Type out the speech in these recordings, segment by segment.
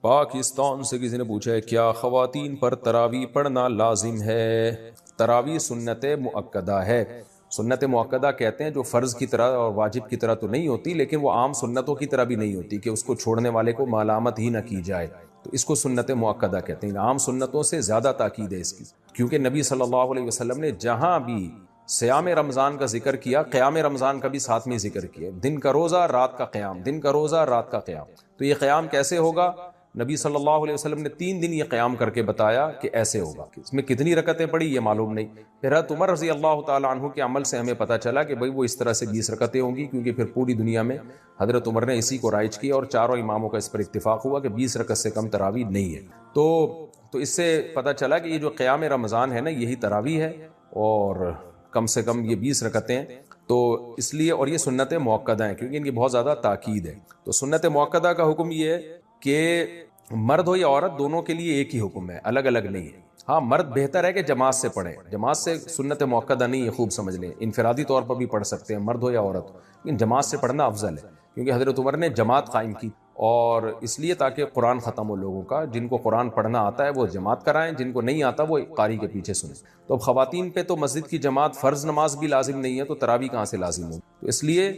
پاکستان سے کسی نے پوچھا ہے کیا خواتین پر تراویح پڑھنا لازم ہے؟ تراویح سنت مؤکدہ ہے. سنت مؤکدہ کہتے ہیں جو فرض کی طرح اور واجب کی طرح تو نہیں ہوتی، لیکن وہ عام سنتوں کی طرح بھی نہیں ہوتی کہ اس کو چھوڑنے والے کو ملامت ہی نہ کی جائے، تو اس کو سنت مؤکدہ کہتے ہیں. عام سنتوں سے زیادہ تاکید ہے اس کی، کیونکہ نبی صلی اللہ علیہ وسلم نے جہاں بھی صیام رمضان کا ذکر کیا، قیام رمضان کا بھی ساتھ میں ذکر کیا. دن کا روزہ رات کا قیام، دن کا روزہ رات کا قیام. تو یہ قیام کیسے ہوگا؟ نبی صلی اللہ علیہ وسلم نے 3 دن یہ قیام کر کے بتایا کہ ایسے ہوگا. اس میں کتنی رکعتیں پڑھی یہ معلوم نہیں. پھر حضرت عمر رضی اللہ تعالیٰ عنہ کے عمل سے ہمیں پتہ چلا کہ بھئی وہ اس طرح سے 20 رکعتیں ہوں گی، کیونکہ پھر پوری دنیا میں حضرت عمر نے اسی کو رائج کیا اور چاروں اماموں کا اس پر اتفاق ہوا کہ 20 رکعت سے کم تراویح نہیں ہے. تو اس سے پتہ چلا کہ یہ جو قیام رمضان ہے نا، یہی تراویح ہے، اور کم سے کم یہ 20 رکعتیں. تو اس لیے، اور یہ سنت مؤکدہ ہیں کیونکہ ان کی بہت زیادہ تاکید ہے. تو سنت مؤکدہ کا حکم یہ ہے کہ مرد ہو یا عورت دونوں کے لیے ایک ہی حکم ہے، الگ الگ نہیں ہے. ہاں، مرد بہتر ہے کہ جماعت سے پڑھیں، جماعت سے سنت مؤکدہ نہیں ہے، خوب سمجھ لیں. انفرادی طور پر بھی پڑھ سکتے ہیں مرد ہو یا عورت، لیکن جماعت سے پڑھنا افضل ہے، کیونکہ حضرت عمر نے جماعت قائم کی، اور اس لیے تاکہ قرآن ختم ہو لوگوں کا. جن کو قرآن پڑھنا آتا ہے وہ جماعت کرائیں، جن کو نہیں آتا وہ قاری کے پیچھے سنیں. تو اب خواتین پہ تو مسجد کی جماعت فرض نماز بھی لازم نہیں ہے، تو تراویح کہاں سے لازم ہو؟ تو اس لیے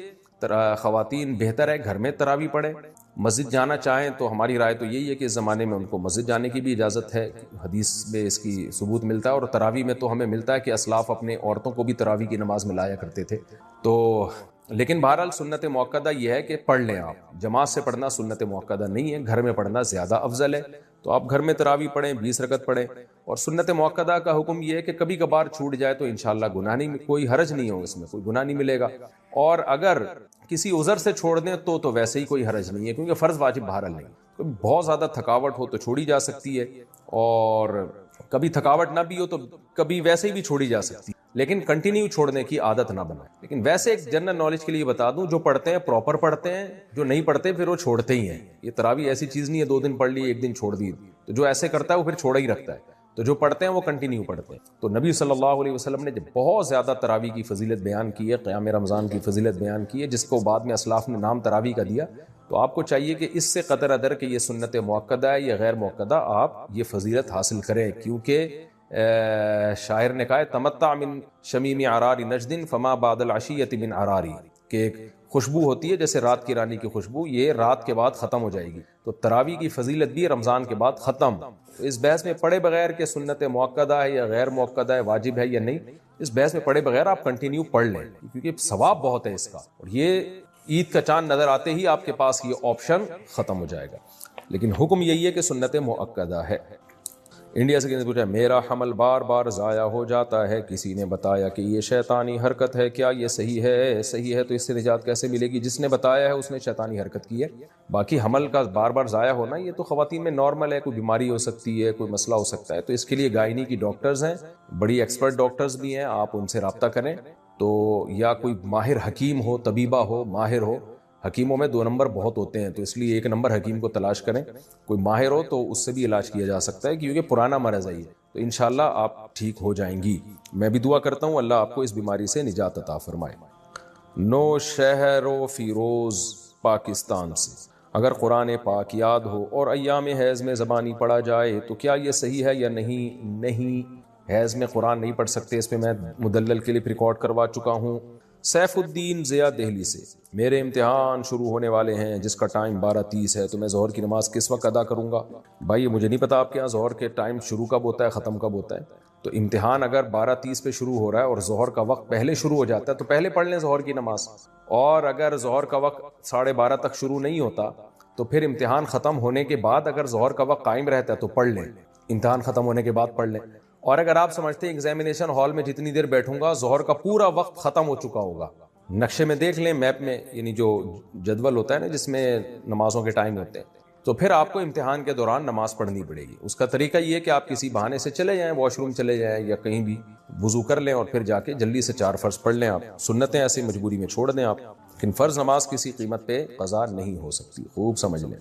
خواتین بہتر ہے گھر میں تراویح پڑھیں. مسجد جانا چاہیں تو ہماری رائے تو یہی ہے کہ اس زمانے میں ان کو مسجد جانے کی بھی اجازت ہے، حدیث میں اس کی ثبوت ملتا ہے. اور تراویح میں تو ہمیں ملتا ہے کہ اسلاف اپنے عورتوں کو بھی تراویح کی نماز میں لایا کرتے تھے. تو لیکن بہرحال سنت مؤکدہ یہ ہے کہ پڑھ لیں آپ. جماعت سے پڑھنا سنت مؤکدہ نہیں ہے، گھر میں پڑھنا زیادہ افضل ہے. تو آپ گھر میں تراویح پڑھیں، 20 رکعت پڑھیں. اور سنت مؤکدہ کا حکم یہ ہے کہ کبھی کبھار چھوٹ جائے تو انشاءاللہ گناہ نہیں، کوئی حرج نہیں ہو، اس میں کوئی گناہ نہیں ملے گا. اور اگر کسی عذر سے چھوڑ دیں تو ویسے ہی کوئی حرج نہیں ہے، کیونکہ فرض واجب بہرحال نہیں. بہت زیادہ تھکاوٹ ہو تو چھوڑی جا سکتی ہے، اور کبھی تھکاوٹ نہ بھی ہو تو کبھی ویسے ہی بھی چھوڑی جا سکتی ہے، لیکن کنٹینیو چھوڑنے کی عادت نہ بنائیں. لیکن ویسے ایک جنرل نالج کے لیے بتا دوں، جو پڑھتے ہیں پراپر پڑھتے ہیں، جو نہیں پڑھتے پھر وہ چھوڑتے ہی ہیں. یہ تراویح ایسی چیز نہیں ہے 2 دن پڑھ لی 1 دن چھوڑ دی. تو جو ایسے کرتا ہے وہ پھر چھوڑا ہی رکھتا ہے. تو جو پڑھتے ہیں وہ کنٹینیو پڑھتے ہیں. تو نبی صلی اللہ علیہ وسلم نے جب بہت زیادہ تراویح کی فضیلت بیان کی ہے، قیام رمضان کی فضیلت بیان کی ہے، جس کو بعد میں اسلاف نے نام تراویح کا دیا، تو آپ کو چاہیے کہ اس سے قطر ادر کہ یہ سنت مؤکدہ ہے یا غیر مؤکدہ، آپ یہ فضیلت حاصل کریں. کیونکہ شاعر نے کہا ہے تمتع من شمیم عرار نجد فما بعد العشیۃ من عراری، کہ ایک خوشبو ہوتی ہے جیسے رات کی رانی کی خوشبو، یہ رات کے بعد ختم ہو جائے گی. تو تراویح کی فضیلت بھی رمضان کے بعد ختم. تو اس بحث میں پڑھے بغیر کہ سنت مؤکدہ ہے یا غیر مؤکدہ ہے، واجب ہے یا نہیں، اس بحث میں پڑھے بغیر آپ کنٹینیو پڑھ لیں، کیونکہ ثواب بہت ہے اس کا. اور یہ عید کا چاند نظر آتے ہی آپ کے پاس یہ آپشن ختم ہو جائے گا. لیکن حکم یہی ہے کہ سنت مؤکدہ ہے. انڈیا سے کسی نے پوچھا میرا حمل بار بار ضائع ہو جاتا ہے، کسی نے بتایا کہ یہ شیطانی حرکت ہے، کیا یہ صحیح ہے؟ صحیح ہے تو اس سے نجات کیسے ملے گی؟ جس نے بتایا ہے اس نے شیطانی حرکت کی ہے. باقی حمل کا بار بار ضائع ہونا یہ تو خواتین میں نارمل ہے، کوئی بیماری ہو سکتی ہے، کوئی مسئلہ ہو سکتا ہے. تو اس کے لیے گائنی کی ڈاکٹرز ہیں، بڑی ایکسپرٹ ڈاکٹرز بھی ہیں، آپ ان سے رابطہ کریں. تو یا کوئی ماہر حکیم ہو، طبیبہ ہو، ماہر ہو. حکیموں میں 2 نمبر بہت ہوتے ہیں، تو اس لیے 1 نمبر حکیم کو تلاش کریں. کوئی ماہر ہو تو اس سے بھی علاج کیا جا سکتا ہے، کیونکہ پرانا مرض ہے یہ. تو انشاءاللہ آپ ٹھیک ہو جائیں گی. میں بھی دعا کرتا ہوں اللہ آپ کو اس بیماری سے نجات عطا فرمائے. نو شہر و فیروز پاکستان سے، اگر قرآن پاک یاد ہو اور ایام حیض میں زبانی پڑھا جائے تو کیا یہ صحیح ہے یا نہیں؟ نہیں، حیض میں قرآن نہیں پڑھ سکتے، اس پہ میں مدلل کلپ ریکارڈ کروا چکا ہوں. سیف الدین ضیاء دہلی سے، میرے امتحان شروع ہونے والے ہیں جس کا ٹائم 12:30 ہے، تو میں ظہر کی نماز کس وقت ادا کروں گا؟ بھائی مجھے نہیں پتا آپ کے یہاں ظہر کے ٹائم شروع کب ہوتا ہے ختم کب ہوتا ہے. تو امتحان اگر 12:30 پہ شروع ہو رہا ہے اور ظہر کا وقت پہلے شروع ہو جاتا ہے تو پہلے پڑھ لیں ظہر کی نماز. اور اگر ظہر کا وقت 12:30 تک شروع نہیں ہوتا تو پھر امتحان ختم ہونے کے بعد اگر ظہر کا وقت قائم رہتا ہے تو پڑھ لیں، امتحان ختم ہونے کے بعد پڑھ لیں. اور اگر آپ سمجھتے ہیں ایگزامینیشن ہال میں جتنی دیر بیٹھوں گا ظہر کا پورا وقت ختم ہو چکا ہوگا، نقشے میں دیکھ لیں، میپ میں، یعنی جو جدول ہوتا ہے نا جس میں نمازوں کے ٹائم ہوتے ہیں، تو پھر آپ کو امتحان کے دوران نماز پڑھنی پڑے گی. اس کا طریقہ یہ ہے کہ آپ کسی بہانے سے چلے جائیں، واش روم چلے جائیں یا کہیں بھی وضو کر لیں اور پھر جا کے جلدی سے 4 فرض پڑھ لیں. آپ سنتیں ایسے مجبوری میں چھوڑ دیں آپ، لیکن فرض نماز کسی قیمت پہ قضا نہیں ہو سکتی، خوب سمجھ لیں.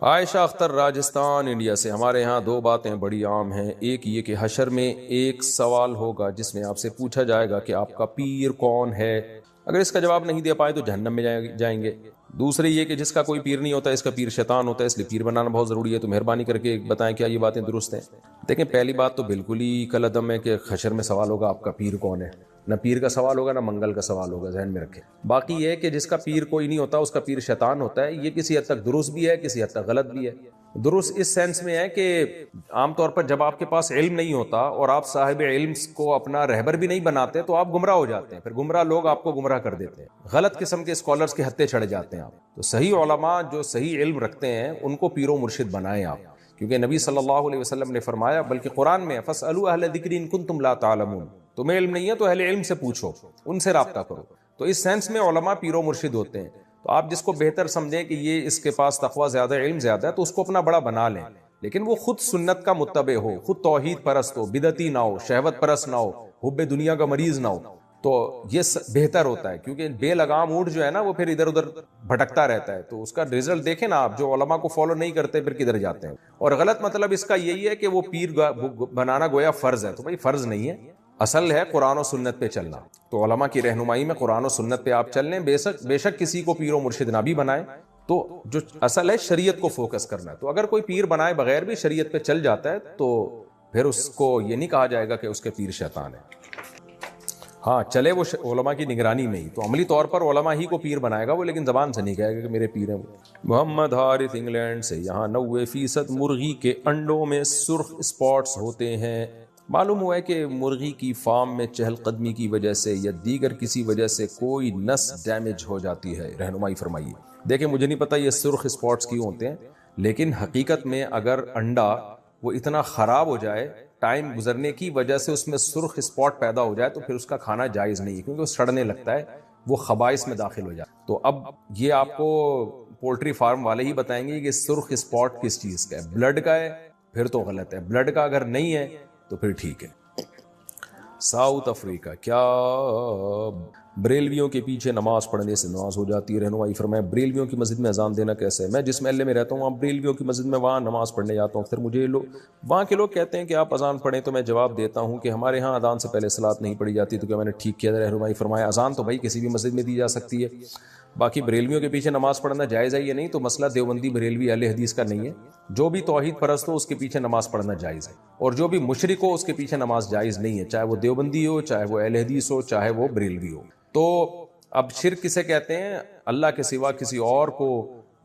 عائشہ اختر راجستھان انڈیا سے، ہمارے ہاں 2 باتیں بڑی عام ہیں. ایک یہ کہ حشر میں ایک سوال ہوگا جس میں آپ سے پوچھا جائے گا کہ آپ کا پیر کون ہے. اگر اس کا جواب نہیں دے پائے تو جہنم میں جائیں گے. دوسرے یہ کہ جس کا کوئی پیر نہیں ہوتا اس کا پیر شیطان ہوتا ہے، اس لیے پیر بنانا بہت ضروری ہے۔ تو مہربانی کر کے بتائیں کیا یہ باتیں درست ہیں؟ دیکھیں پہلی بات تو بالکل ہی کالعدم ہے کہ حشر میں سوال ہوگا آپ کا پیر کون ہے، نہ پیر کا سوال ہوگا نہ منگل کا سوال ہوگا، ذہن میں رکھیں۔ باقی یہ ہے کہ جس کا پیر کوئی نہیں ہوتا اس کا پیر شیطان ہوتا ہے، یہ کسی حد تک درست بھی ہے کسی حد تک غلط بھی ہے۔ درست اس سینس میں ہے کہ عام طور پر جب آپ کے پاس علم نہیں ہوتا اور آپ صاحب علم کو اپنا رہبر بھی نہیں بناتے تو آپ گمراہ ہو جاتے ہیں، پھر گمراہ لوگ آپ کو گمراہ کر دیتے ہیں، غلط قسم کے اسکالرز کے ہتھے چڑھ جاتے ہیں آپ۔ تو صحیح علماء جو صحیح علم رکھتے ہیں ان کو پیر و مرشد بنائیں آپ، کیونکہ نبی صلی اللہ علیہ وسلم نے فرمایا، بلکہ قرآن میں فَاسْأَلُوا أَهْلَ الذِّكْرِ إِن كُنتُمْ لَا تَعْلَمُونَ، تمہیں علم نہیں ہے تو اہل علم سے پوچھو، ان سے رابطہ کرو۔ تو اس سینس میں علماء پیر و مرشد ہوتے ہیں۔ تو آپ جس کو بہتر سمجھیں کہ یہ اس کے پاس تقویٰ زیادہ علم زیادہ ہے تو اس کو اپنا بڑا بنا لیں، لیکن وہ خود سنت کا متبع ہو، خود توحید پرست ہو، بدعتی نہ ہو، شہوت پرست نہ ہو، حب دنیا کا مریض نہ ہو، تو یہ بہتر ہوتا ہے۔ کیونکہ بے لگام اونٹ جو ہے نا وہ پھر ادھر ادھر بھٹکتا رہتا ہے، تو اس کا رزلٹ دیکھیں نا آپ، جو علماء کو فالو نہیں کرتے پھر کدھر جاتے ہیں۔ اور غلط مطلب اس کا یہی ہے کہ وہ پیر بنانا گویا فرض ہے، تو بھائی فرض نہیں ہے، اصل ہے قرآن و سنت پہ چلنا۔ تو علماء کی رہنمائی میں قرآن و سنت پہ آپ چل لیں، بے شک کسی کو پیر و مرشد نہ بھی بنائیں، تو جو اصل ہے شریعت کو فوکس کرنا ہے۔ تو اگر کوئی پیر بنائے بغیر بھی شریعت پہ چل جاتا ہے تو پھر اس کو یہ نہیں کہا جائے گا کہ اس کے پیر شیطان ہے۔ ہاں چلے وہ علماء کی نگرانی میں ہی، تو عملی طور پر علماء ہی کو پیر بنائے گا وہ، لیکن زبان سے نہیں کہے گا کہ میرے پیر ہیں وہ۔ محمد حارث انگلینڈ سے، یہاں 90% مرغی کے انڈوں میں سرخ اسپاٹس ہوتے ہیں، معلوم ہوا ہے کہ مرغی کی فارم میں چہل قدمی کی وجہ سے یا دیگر کسی وجہ سے کوئی نس ڈیمیج ہو جاتی ہے، رہنمائی فرمائیے۔ دیکھیں مجھے نہیں پتا یہ سرخ اسپاٹس کیوں ہوتے ہیں، لیکن حقیقت میں اگر انڈا وہ اتنا خراب ہو جائے، ٹائم گزرنے کی وجہ سے اس میں سرخ اسپاٹ پیدا ہو جائے، تو پھر اس کا کھانا جائز نہیں ہے، کیونکہ وہ سڑنے لگتا ہے، وہ خبائث میں داخل ہو جائے۔ تو اب یہ آپ کو پولٹری فارم والے ہی بتائیں گے کہ سرخ اسپاٹ کس چیز کا ہے، بلڈ کا ہے پھر تو غلط ہے، بلڈ کا اگر نہیں ہے تو پھر ٹھیک ہے۔ ساؤتھ افریقہ، کیا بریلویوں کے پیچھے نماز پڑھنے سے نماز ہو جاتی ہے؟ رہنمائی فرمائے بریلویوں کی مسجد میں اذان دینا کیسے ہے؟ میں جس محلے میں رہتا ہوں وہاں بریلویوں کی مسجد میں وہاں نماز پڑھنے جاتا ہوں، پھر مجھے وہاں کے لوگ کہتے ہیں کہ آپ اذان پڑھیں، تو میں جواب دیتا ہوں کہ ہمارے ہاں اذان سے پہلے صلاۃ نہیں پڑھی جاتی، تو کیا میں نے ٹھیک کیا؟ رہنمائی فرمائے اذان تو بھائی کسی بھی مسجد میں دی جا سکتی ہے، باقی بریلویوں کے پیچھے نماز پڑھنا جائز ہے یا نہیں تو مسئلہ دیوبندی بریلوی اہل حدیث کا نہیں ہے، جو بھی توحید پرست ہو اس کے پیچھے نماز پڑھنا جائز ہے، اور جو بھی مشرک ہو اس کے پیچھے نماز جائز نہیں ہے، چاہے وہ دیوبندی ہو، چاہے وہ اہل حدیث ہو، چاہے وہ بریلوی ہو۔ تو اب شرک کسے کہتے ہیں؟ اللہ کے سوا کسی اور کو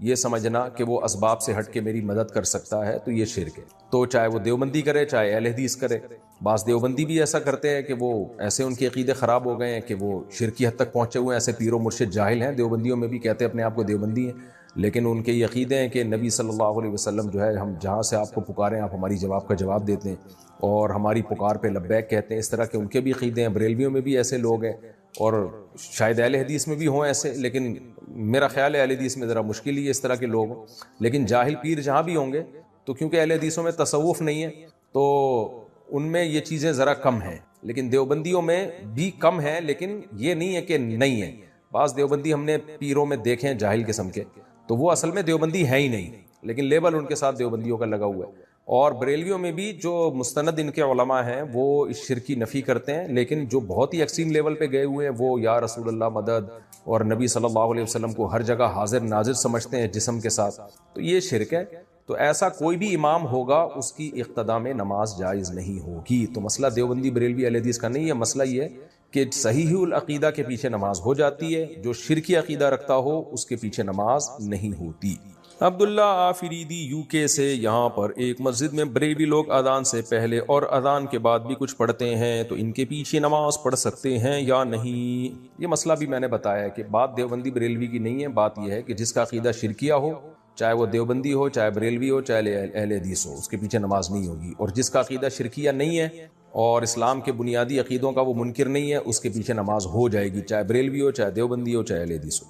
یہ سمجھنا کہ وہ اسباب سے ہٹ کے میری مدد کر سکتا ہے، تو یہ شرک ہے۔ تو چاہے وہ دیوبندی کرے چاہے اہل حدیث کرے، بعض دیوبندی بھی ایسا کرتے ہیں کہ وہ ایسے ان کے عقیدے خراب ہو گئے ہیں کہ وہ شرکی حد تک پہنچے ہوئے ہیں، ایسے پیر و مرشد جاہل ہیں، دیوبندیوں میں بھی کہتے ہیں اپنے آپ کو دیوبندی ہیں، لیکن ان کے یہ عقیدے ہیں کہ نبی صلی اللہ علیہ وسلم جو ہے، ہم جہاں سے آپ کو پکاریں آپ ہماری جواب کا جواب دیتے ہیں اور ہماری پکار پہ لبیک کہتے ہیں، اس طرح کے ان کے بھی عقیدے ہیں۔ بریلویوں میں بھی ایسے لوگ ہیں، اور شاید اہل حدیث میں بھی ہوں ایسے، لیکن میرا خیال ہے اہل حدیث میں ذرا مشکل ہی ہے اس طرح کے لوگ ہوں، لیکن جاہل پیر جہاں بھی ہوں گے، تو کیونکہ اہل حدیثوں میں تصوف نہیں ہے تو ان میں یہ چیزیں ذرا کم ہیں، لیکن دیوبندیوں میں بھی کم ہیں، لیکن یہ نہیں ہے کہ نہیں ہے۔ بعض دیوبندی ہم نے پیروں میں دیکھے ہیں جاہل قسم کے، تو وہ اصل میں دیوبندی ہیں ہی نہیں، لیکن لیبل ان کے ساتھ دیوبندیوں کا لگا ہوا ہے۔ اور بریلویوں میں بھی جو مستند ان کے علماء ہیں وہ اس شرک کی نفی کرتے ہیں، لیکن جو بہت ہی ایکسٹریم لیول پہ گئے ہوئے ہیں وہ یا رسول اللہ مدد اور نبی صلی اللہ علیہ وسلم کو ہر جگہ حاضر ناظر سمجھتے ہیں جسم کے ساتھ، تو یہ شرک ہے۔ تو ایسا کوئی بھی امام ہوگا اس کی اقتداء میں نماز جائز نہیں ہوگی۔ تو مسئلہ دیوبندی بریلوی اہل حدیث کا نہیں ہے، مسئلہ یہ ہے کہ صحیح العقیدہ کے پیچھے نماز ہو جاتی ہے، جو شرکی عقیدہ رکھتا ہو اس کے پیچھے نماز نہیں ہوتی۔ عبداللہ آفریدی یو کے سے، یہاں پر ایک مسجد میں بریلوی لوگ اذان سے پہلے اور اذان کے بعد بھی کچھ پڑھتے ہیں، تو ان کے پیچھے نماز پڑھ سکتے ہیں یا نہیں؟ یہ مسئلہ بھی میں نے بتایا ہے کہ بات دیوبندی بریلوی کی نہیں ہے، بات یہ ہے کہ جس کا عقیدہ شرکیہ ہو، چاہے وہ دیوبندی ہو، چاہے بریلوی ہو، چاہے اہل حدیث ہو، اس کے پیچھے نماز نہیں ہوگی، اور جس کا عقیدہ شرکیہ نہیں ہے اور اسلام کے بنیادی عقیدوں کا وہ منکر نہیں ہے، اس کے پیچھے نماز ہو جائے گی، چاہے بریلوی ہو، چاہے دیوبندی ہو، چاہے اہل حدیث ہو۔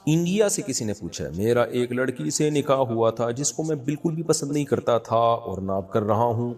انڈیا سے کسی نے پوچھا ہے، میرا ایک لڑکی سے نکاح ہوا تھا جس کو میں بالکل بھی پسند نہیں کرتا تھا اور نہ کر رہا ہوں۔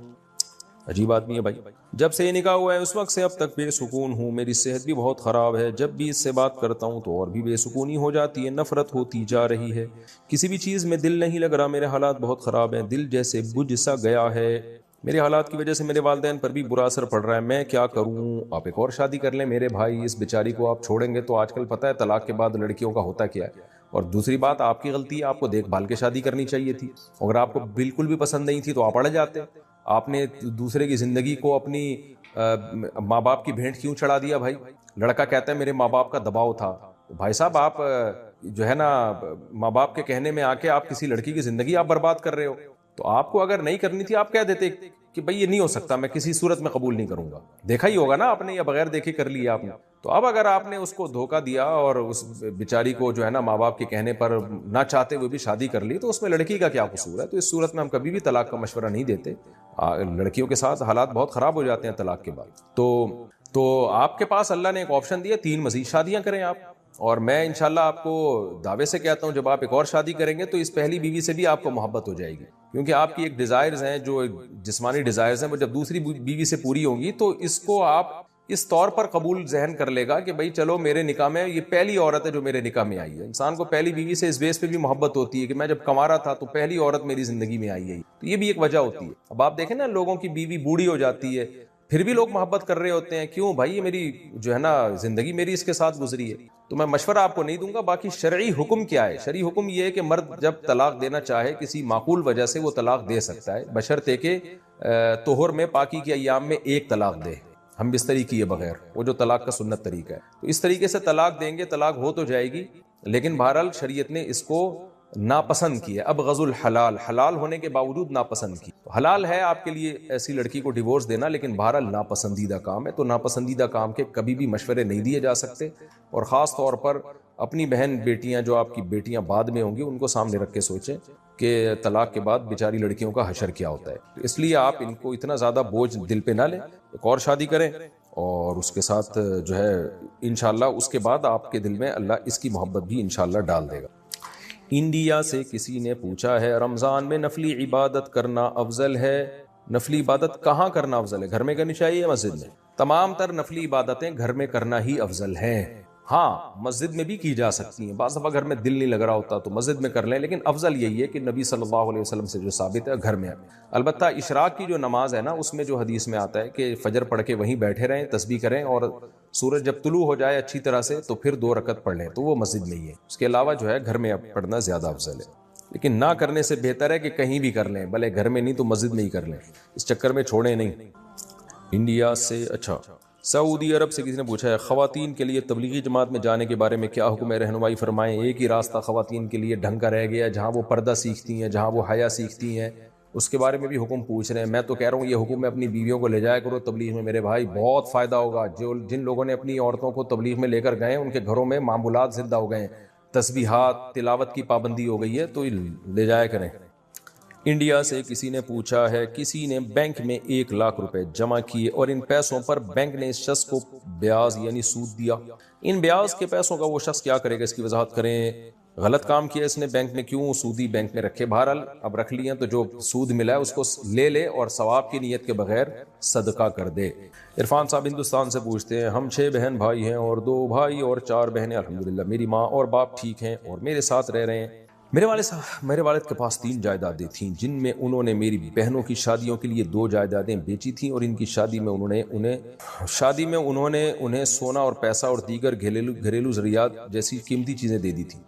عجیب آدمی ہے بھائی، جب سے یہ نکاح ہوا ہے اس وقت سے اب تک بے سکون ہوں، میری صحت بھی بہت خراب ہے، جب بھی اس سے بات کرتا ہوں تو اور بھی بے سکونی ہو جاتی ہے، نفرت ہوتی جا رہی ہے، کسی بھی چیز میں دل نہیں لگ رہا، میرے حالات بہت خراب ہیں، دل جیسے بجھ سا گیا ہے، میرے حالات کی وجہ سے میرے والدین پر بھی برا اثر پڑ رہا ہے، میں کیا کروں؟ آپ ایک اور شادی کر لیں میرے بھائی، اس بیچاری کو آپ چھوڑیں گے تو آج کل پتہ ہے طلاق کے بعد لڑکیوں کا ہوتا کیا ہے، اور دوسری بات آپ کی غلطی ہے، آپ کو دیکھ بھال کے شادی کرنی چاہیے تھی. اگر آپ کو بالکل بھی پسند نہیں تھی تو آپ اڑ جاتے. آپ نے دوسرے کی زندگی کو اپنی ماں باپ کی بھینٹ کیوں چڑھا دیا بھائی؟ لڑکا کہتا ہے میرے ماں باپ کا دباؤ تھا. بھائی صاحب آپ جو ہے نا ماں باپ کے کہنے میں آ کے آپ کسی لڑکی کی زندگی آپ برباد کر رہے ہو. تو آپ کو اگر نہیں کرنی تھی آپ کہہ دیتے کہ بھئی یہ نہیں ہو سکتا، میں کسی صورت میں قبول نہیں کروں گا. دیکھا ہی ہوگا نا آپ نے، یا بغیر دیکھے کر لیا آپ نے. تو اب اگر آپ نے اس کو دھوکہ دیا اور اس بیچاری کو جو ہے نا ماں باپ کے کہنے پر نہ چاہتے ہوئے بھی شادی کر لی، تو اس میں لڑکی کا کیا قصور ہے؟ تو اس صورت میں ہم کبھی بھی طلاق کا مشورہ نہیں دیتے. لڑکیوں کے ساتھ حالات بہت خراب ہو جاتے ہیں طلاق کے بعد. تو آپ کے پاس اللہ نے ایک آپشن دیا، 3 مزید شادیاں کریں آپ. اور میں انشاءاللہ آپ کو دعوے سے کہتا ہوں، جب آپ ایک اور شادی کریں گے تو اس پہلی بیوی سے بھی آپ کو محبت ہو جائے گی، کیونکہ آپ کی ایک ڈیزائرز ہیں، جو جسمانی ڈیزائرز ہیں، وہ جب دوسری بیوی سے پوری ہوں گی تو اس کو آپ اس طور پر قبول ذہن کر لے گا کہ بھئی چلو میرے نکاح میں یہ پہلی عورت ہے جو میرے نکاح میں آئی ہے. انسان کو پہلی بیوی سے اس بیس پہ بھی محبت ہوتی ہے کہ میں جب کما رہا تھا تو پہلی عورت میری زندگی میں آئی ہے. تو یہ بھی ایک وجہ ہوتی ہے. اب آپ دیکھیں نا، لوگوں کی بیوی بوڑھی ہو جاتی ہے پھر بھی لوگ محبت کر رہے ہوتے ہیں. کیوں بھائی؟ یہ میری جو ہے نا زندگی میری اس کے ساتھ گزری ہے. تو میں مشورہ آپ کو نہیں دوں گا. باقی شرعی حکم کیا ہے؟ شرعی حکم یہ ہے کہ مرد جب طلاق دینا چاہے کسی معقول وجہ سے وہ طلاق دے سکتا ہے، بشرطے کہ طہر میں، پاکی کے ایام میں 1 طلاق دے، ہم بستری کیے بغیر، وہ جو طلاق کا سنت طریقہ ہے. تو اس طریقے سے طلاق دیں گے، طلاق ہو تو جائے گی، لیکن بہرحال شریعت نے اس کو ناپسند کی ہے. اب غض الحلال، حلال ہونے کے باوجود ناپسند کی. تو حلال ہے آپ کے لیے ایسی لڑکی کو ڈیورس دینا، لیکن بہرحال ناپسندیدہ کام ہے. تو ناپسندیدہ کام کے کبھی بھی مشورے نہیں دیے جا سکتے. اور خاص طور پر اپنی بہن بیٹیاں، جو آپ کی بیٹیاں بعد میں ہوں گی، ان کو سامنے رکھ کے سوچیں کہ طلاق کے بعد بیچاری لڑکیوں کا حشر کیا ہوتا ہے. اس لیے آپ ان کو اتنا زیادہ بوجھ دل پہ نہ لیں، ایک اور شادی کریں اور اس کے ساتھ جو ہے انشاءاللہ اس کے بعد آپ کے دل میں اللہ اس کی محبت بھی انشاءاللہ ڈال دے گا. انڈیا سے کسی نے پوچھا ہے رمضان میں نفلی عبادت کرنا افضل ہے؟ نفلی عبادت کہاں کرنا افضل ہے؟ گھر میں کرنی چاہیے یا مسجد میں؟ تمام تر نفلی عبادتیں گھر میں کرنا ہی افضل ہیں. ہاں مسجد میں بھی کی جا سکتی ہیں، بعض دفعہ گھر میں دل نہیں لگ رہا ہوتا تو مسجد میں کر لیں، لیکن افضل یہی ہے کہ نبی صلی اللہ علیہ وسلم سے جو ثابت ہے گھر میں. البتہ اشراق کی جو نماز ہے نا، اس میں جو حدیث میں آتا ہے کہ فجر پڑھ کے وہیں بیٹھے رہیں، تسبیح کریں، اور سورج جب طلوع ہو جائے اچھی طرح سے تو پھر 2 رکعت پڑھ لیں، تو وہ مسجد میں ہی ہے. اس کے علاوہ جو ہے گھر میں پڑھنا زیادہ افضل ہے. لیکن نہ کرنے سے بہتر ہے کہ کہیں بھی کر لیں، بھلے گھر میں نہیں تو مسجد میں ہی کر لیں، اس چکر میں چھوڑیں نہیں. انڈیا سے سعودی عرب سے کسی نے پوچھا ہے خواتین کے لیے تبلیغی جماعت میں جانے کے بارے میں کیا حکم ہے؟ رہنمائی فرمائیں. ایک ہی راستہ خواتین کے لیے ڈھنگ کا رہ گیا، جہاں وہ پردہ سیکھتی ہیں، جہاں وہ حیا سیکھتی ہیں، اس کے بارے میں بھی حکم پوچھ رہے ہیں. میں تو کہہ رہا ہوں یہ حکم میں اپنی بیویوں کو لے جایا کرو تبلیغ میں میرے بھائی، بہت فائدہ ہوگا. جن لوگوں نے اپنی عورتوں کو تبلیغ میں لے کر گئے ان کے گھروں میں معمولات زندہ ہو گئے ہیں، تسبیحات، تلاوت کی پابندی ہو گئی ہے، تو لے جایا کریں. انڈیا سے کسی نے پوچھا ہے کسی نے بینک میں 1 لاکھ روپے جمع کیے اور ان پیسوں پر بینک نے اس شخص کو بیاج یعنی سود دیا. ان بیاج کے پیسوں کا وہ شخص کیا کرے گا؟ اس کی وضاحت کریں. غلط کام کیا اس نے، بینک نے کیوں سودی بینک میں رکھے؟ بہرحال اب رکھ لیا تو جو سود ملا ہے اس کو لے لے اور ثواب کی نیت کے بغیر صدقہ کر دے. عرفان صاحب ہندوستان سے پوچھتے ہیں ہم 6 بہن بھائی ہیں اور 2 بھائی اور 4 بہنیں. الحمدللہ میری ماں اور باپ ٹھیک ہیں اور میرے ساتھ رہ رہے ہیں. میرے والد کے پاس 3 جائیدادیں تھیں جن میں انہوں نے میری بہنوں کی شادیوں کے لیے 2 جائیدادیں بیچی تھیں اور ان کی شادی میں انہوں نے انہیں سونا اور پیسہ اور دیگر گھریلو ضروریات جیسی قیمتی چیزیں دے دی تھیں.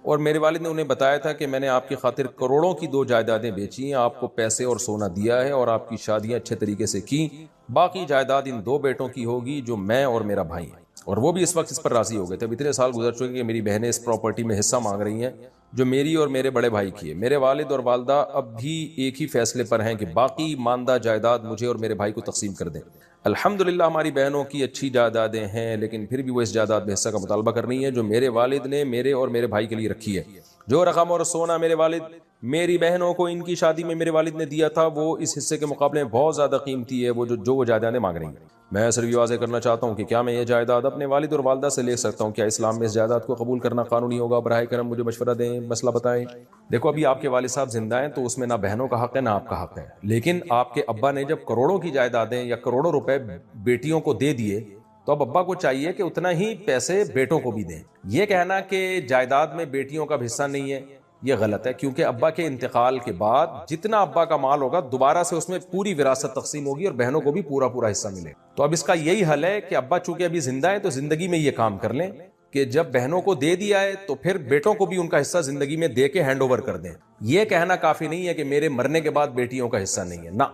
اور میرے والد نے انہیں بتایا تھا کہ میں نے آپ کی خاطر کروڑوں کی 2 جائیدادیں بیچی ہیں، آپ کو پیسے اور سونا دیا ہے اور آپ کی شادیاں اچھے طریقے سے کی. باقی جائیداد ان 2 بیٹوں کی ہوگی جو میں اور میرا بھائی ہیں، اور وہ بھی اس وقت اس پر راضی ہو گئے تھے. اب اتنے سال گزر چکے کہ میری بہنیں اس پراپرٹی میں حصہ مانگ رہی ہیں جو میری اور میرے بڑے بھائی کی ہے. میرے والد اور والدہ اب بھی ایک ہی فیصلے پر ہیں کہ باقی ماندہ جائیداد مجھے اور میرے بھائی کو تقسیم کر دیں. الحمدللہ ہماری بہنوں کی اچھی جائیدادیں ہیں، لیکن پھر بھی وہ اس جائیداد میں حصہ کا مطالبہ کر رہی ہیں جو میرے والد نے میرے اور میرے بھائی کے لیے رکھی ہے. جو رقم اور سونا میرے والد میری بہنوں کو ان کی شادی میں میرے والد نے دیا تھا وہ اس حصے کے مقابلے میں بہت زیادہ قیمتی ہے، وہ جائیدادیں مانگ رہی ہیں. میں صرف یہ واضح کرنا چاہتا ہوں کہ کیا میں یہ جائیداد اپنے والد اور والدہ سے لے سکتا ہوں؟ کیا اسلام میں اس جائیداد کو قبول کرنا قانونی ہوگا؟ براہ کرم مجھے مشورہ دیں، مسئلہ بتائیں. دیکھو ابھی آپ کے والد صاحب زندہ ہیں تو اس میں نہ بہنوں کا حق ہے نہ آپ کا حق ہے، لیکن آپ کے ابا نے جب کروڑوں کی جائیدادیں یا کروڑوں روپے بیٹیوں کو دے دیے تو اب ابا کو چاہیے کہ اتنا ہی پیسے بیٹوں کو بھی دیں. یہ کہنا کہ جائیداد میں بیٹیوں کا حصہ نہیں ہے یہ غلط ہے، کیونکہ ابا کے انتقال کے بعد جتنا ابا کا مال ہوگا دوبارہ سے اس میں پوری وراثت تقسیم ہوگی اور بہنوں کو بھی پورا حصہ ملے. تو اب اس کا یہی حل ہے کہ ابا چونکہ ابھی زندہ ہیں تو زندگی میں یہ کام کر لیں کہ جب بہنوں کو دے دیا ہے تو پھر بیٹوں کو بھی ان کا حصہ زندگی میں دے کے ہینڈ اوور کر دیں. یہ کہنا کافی نہیں ہے کہ میرے مرنے کے بعد بیٹیوں کا حصہ نہیں ہے. نہ،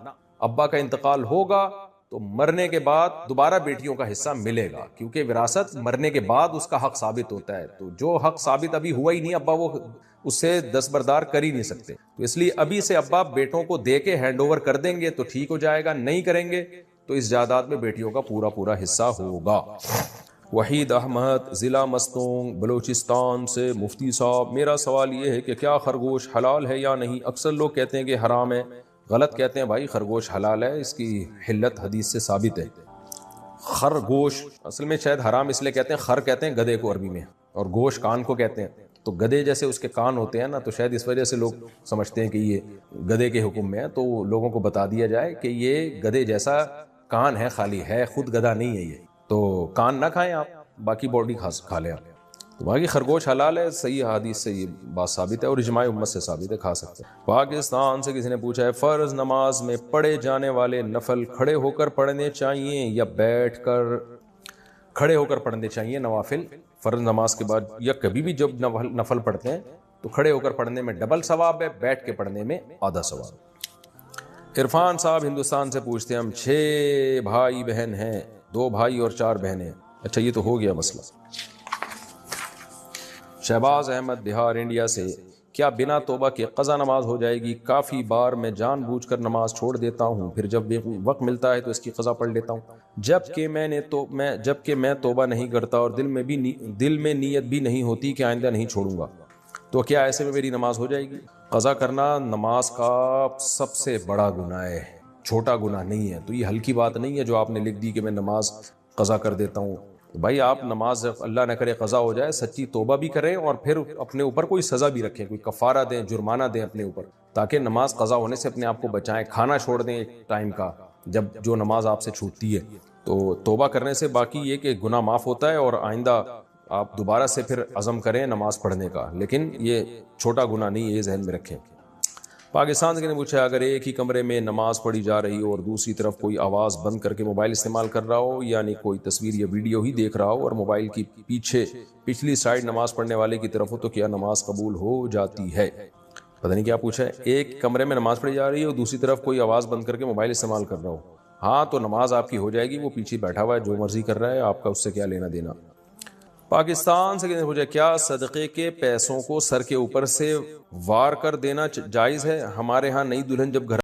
ابا کا انتقال ہوگا تو مرنے کے بعد دوبارہ بیٹیوں کا حصہ ملے گا، کیونکہ وراثت مرنے کے بعد اس کا حق ثابت ہوتا ہے. تو جو حق ثابت ابھی ہوا ہی نہیں، ابا وہ اس سے دستبردار کر ہی نہیں سکتے. تو اس لیے ابھی سے ابا بیٹوں کو دے کے ہینڈ اوور کر دیں گے تو ٹھیک ہو جائے گا، نہیں کریں گے تو اس جائیداد میں بیٹیوں کا پورا پورا حصہ ہوگا. وحید احمد ضلع مستونگ بلوچستان سے. مفتی صاحب، میرا سوال یہ ہے کہ کیا خرگوش حلال ہے یا نہیں؟ اکثر لوگ کہتے ہیں کہ حرام ہے. غلط کہتے ہیں بھائی، خرگوش حلال ہے، اس کی حلت حدیث سے ثابت ہے. خرگوش اصل میں شاید حرام اس لیے کہتے ہیں، خر کہتے ہیں گدھے کو عربی میں، اور گوش کان کو کہتے ہیں. تو گدھے جیسے اس کے کان ہوتے ہیں نا، تو شاید اس وجہ سے لوگ سمجھتے ہیں کہ یہ گدھے کے حکم میں ہے. تو لوگوں کو بتا دیا جائے کہ یہ گدھے جیسا کان ہے، خالی ہے، خود گدھا نہیں ہے یہ. تو کان نہ کھائیں آپ، باقی باڈی کھا لیں آپ. تو باقی خرگوش حلال ہے، صحیح حدیث سے یہ بات ثابت ہے اور اجماع امت سے ثابت ہے، کھا سکتے ہیں. پاکستان سے کسی نے پوچھا ہے فرض نماز میں پڑھے جانے والے نفل کھڑے ہو کر پڑھنے چاہیے یا بیٹھ کر؟ کھڑے ہو کر پڑھنے چاہیے نوافل فرض نماز کے بعد، یا کبھی بھی جب نفل پڑھتے ہیں تو کھڑے ہو کر پڑھنے میں ڈبل ثواب ہے، بیٹھ کے پڑھنے میں آدھا ثواب. عرفان صاحب ہندوستان سے پوچھتے ہیں ہم 6 بھائی بہن ہیں، 2 بھائی اور 4 بہنیں. اچھا یہ تو ہو گیا مسئلہ. شہباز احمد بہار انڈیا سے، کیا بنا توبہ کے قضا نماز ہو جائے گی؟ کافی بار میں جان بوجھ کر نماز چھوڑ دیتا ہوں، پھر جب وقت ملتا ہے تو اس کی قضا پڑھ لیتا ہوں، جبکہ میں توبہ نہیں کرتا اور دل میں نیت بھی نہیں ہوتی کہ آئندہ نہیں چھوڑوں گا. تو کیا ایسے میں میری نماز ہو جائے گی؟ قضا کرنا نماز کا سب سے بڑا گناہ ہے، چھوٹا گناہ نہیں ہے. تو یہ ہلکی بات نہیں ہے جو آپ نے لکھ دی کہ میں نماز قضا کر دیتا ہوں. بھائی آپ نماز اللہ نہ کرے قضا ہو جائے، سچی توبہ بھی کریں اور پھر اپنے اوپر کوئی سزا بھی رکھیں، کوئی کفارہ دیں، جرمانہ دیں اپنے اوپر، تاکہ نماز قضا ہونے سے اپنے آپ کو بچائیں. کھانا چھوڑ دیں ایک ٹائم کا جب جو نماز آپ سے چھوٹتی ہے. تو توبہ کرنے سے باقی یہ کہ گناہ معاف ہوتا ہے اور آئندہ آپ دوبارہ سے پھر عزم کریں نماز پڑھنے کا، لیکن یہ چھوٹا گناہ نہیں ہے، یہ ذہن میں رکھیں. پاکستان سے نے پوچھا اگر ایک ہی کمرے میں نماز پڑھی جا رہی ہو اور دوسری طرف کوئی آواز بند کر کے موبائل استعمال کر رہا ہو، یعنی کوئی تصویر یا ویڈیو ہی دیکھ رہا ہو اور موبائل کی پچھلی سائیڈ نماز پڑھنے والے کی طرف ہو، تو کیا نماز قبول ہو جاتی ہے؟ پتہ نہیں کیا پوچھا ہے. ایک کمرے میں نماز پڑھی جا رہی ہے اور دوسری طرف کوئی آواز بند کر کے موبائل استعمال کر رہا ہو، ہاں تو نماز آپ کی ہو جائے گی. وہ پیچھے بیٹھا ہوا ہے، جو مرضی کر رہا ہے، آپ کا اس سے کیا لینا دینا. پاکستان سے پوچھا کیا صدقے کے پیسوں کو سر کے اوپر سے وار کر دینا جائز ہے؟ ہمارے ہاں نئی دلہن جب گھر